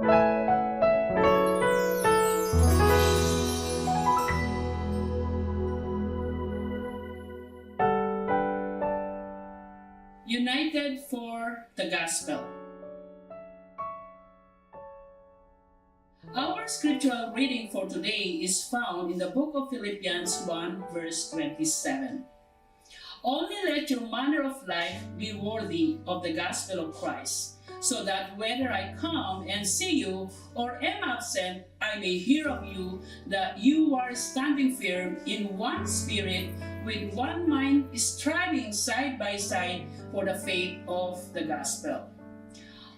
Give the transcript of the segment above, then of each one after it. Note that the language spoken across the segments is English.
United for the Gospel. Our scriptural reading for today is found in the book of Philippians 1 verse 27. Only let your manner of life be worthy of the gospel of Christ, so that whether I come and see you or am absent, I may hear of you that you are standing firm in one spirit, with one mind, striving side by side for the faith of the gospel.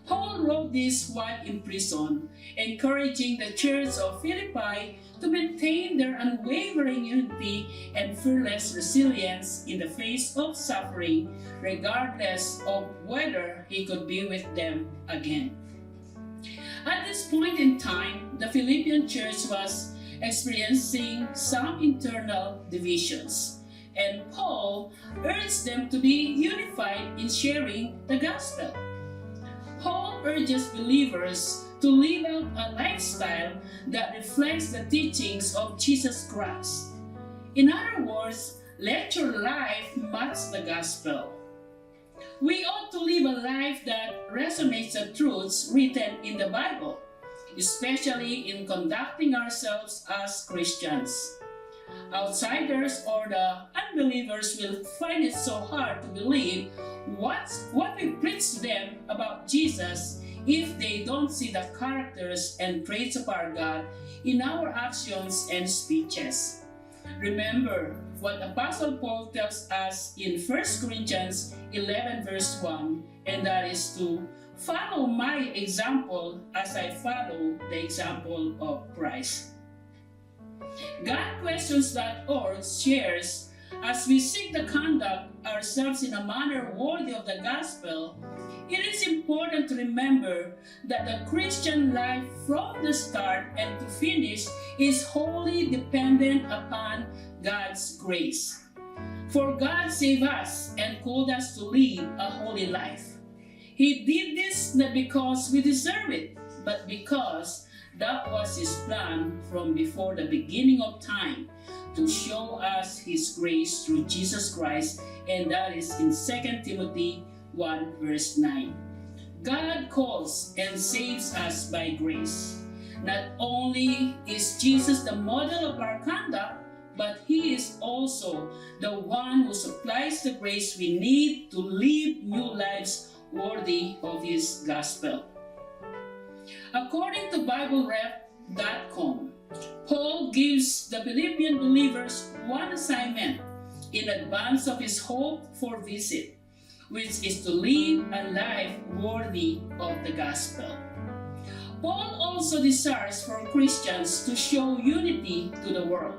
Paul wrote this while in prison, encouraging the church of Philippi to maintain their unwavering unity and fearless resilience in the face of suffering, regardless of whether he could be with them again. At this point in time, the Philippian church was experiencing some internal divisions, and Paul urged them to be unified in sharing the gospel. Paul urges believers to live out a lifestyle that reflects the teachings of Jesus Christ. In other words, let your life match the gospel. We ought to live a life that resonates the truths written in the Bible, especially in conducting ourselves as Christians. Outsiders or the unbelievers will find it so hard to believe what we preach to them about Jesus if they don't see the characters and traits of our God in our actions and speeches. Remember what Apostle Paul tells us in 1 Corinthians 11 verse 1, and that is to follow my example as I follow the example of Christ. GodQuestions.org shares, as we seek to conduct ourselves in a manner worthy of the gospel, it is important to remember that the Christian life from the start and to finish is wholly dependent upon God's grace. For God saved us and called us to live a holy life. He did this not because we deserve it, but because that was His plan from before the beginning of time, to show us His grace through Jesus Christ, and that is in 2 Timothy 1 verse 9. God calls and saves us by grace. Not only is Jesus the model of our conduct, but He is also the one who supplies the grace we need to live new lives worthy of His gospel. According to BibleRef.com, Paul gives the Philippian believers one assignment in advance of his hope for visit, which is to live a life worthy of the gospel. Paul also desires for Christians to show unity to the world.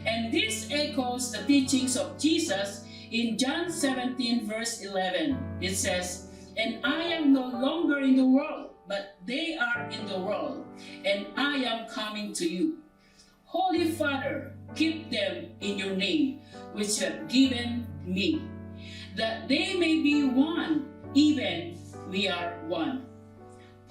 And this echoes the teachings of Jesus in John 17 verse 11. It says, "And I am no longer in the world, but they are in the world, and I am coming to you. Holy Father, keep them in your name, which you have given me, that they may be one, even we are one."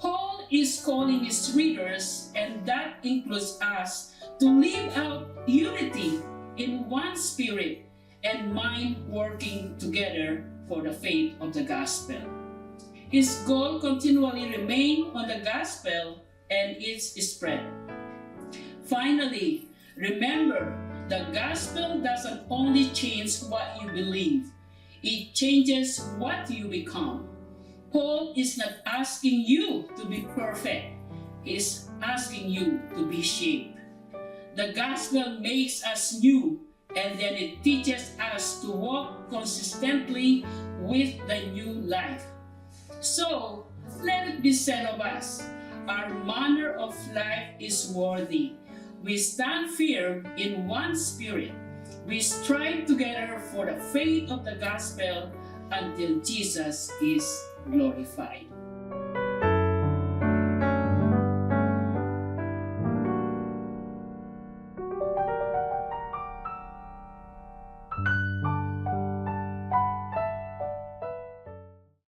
Paul is calling his readers, and that includes us, to live out unity in one spirit and mind, working together for the faith of the gospel. His goal continually remains on the gospel and its spread. Finally, remember, the gospel doesn't only change what you believe, it changes what you become. Paul is not asking you to be perfect, he's asking you to be shaped. The gospel makes us new, and then it teaches us to walk consistently with the new life. So, let it be said of us, our manner of life is worthy. We stand firm in one spirit. We strive together for the faith of the gospel until Jesus is glorified.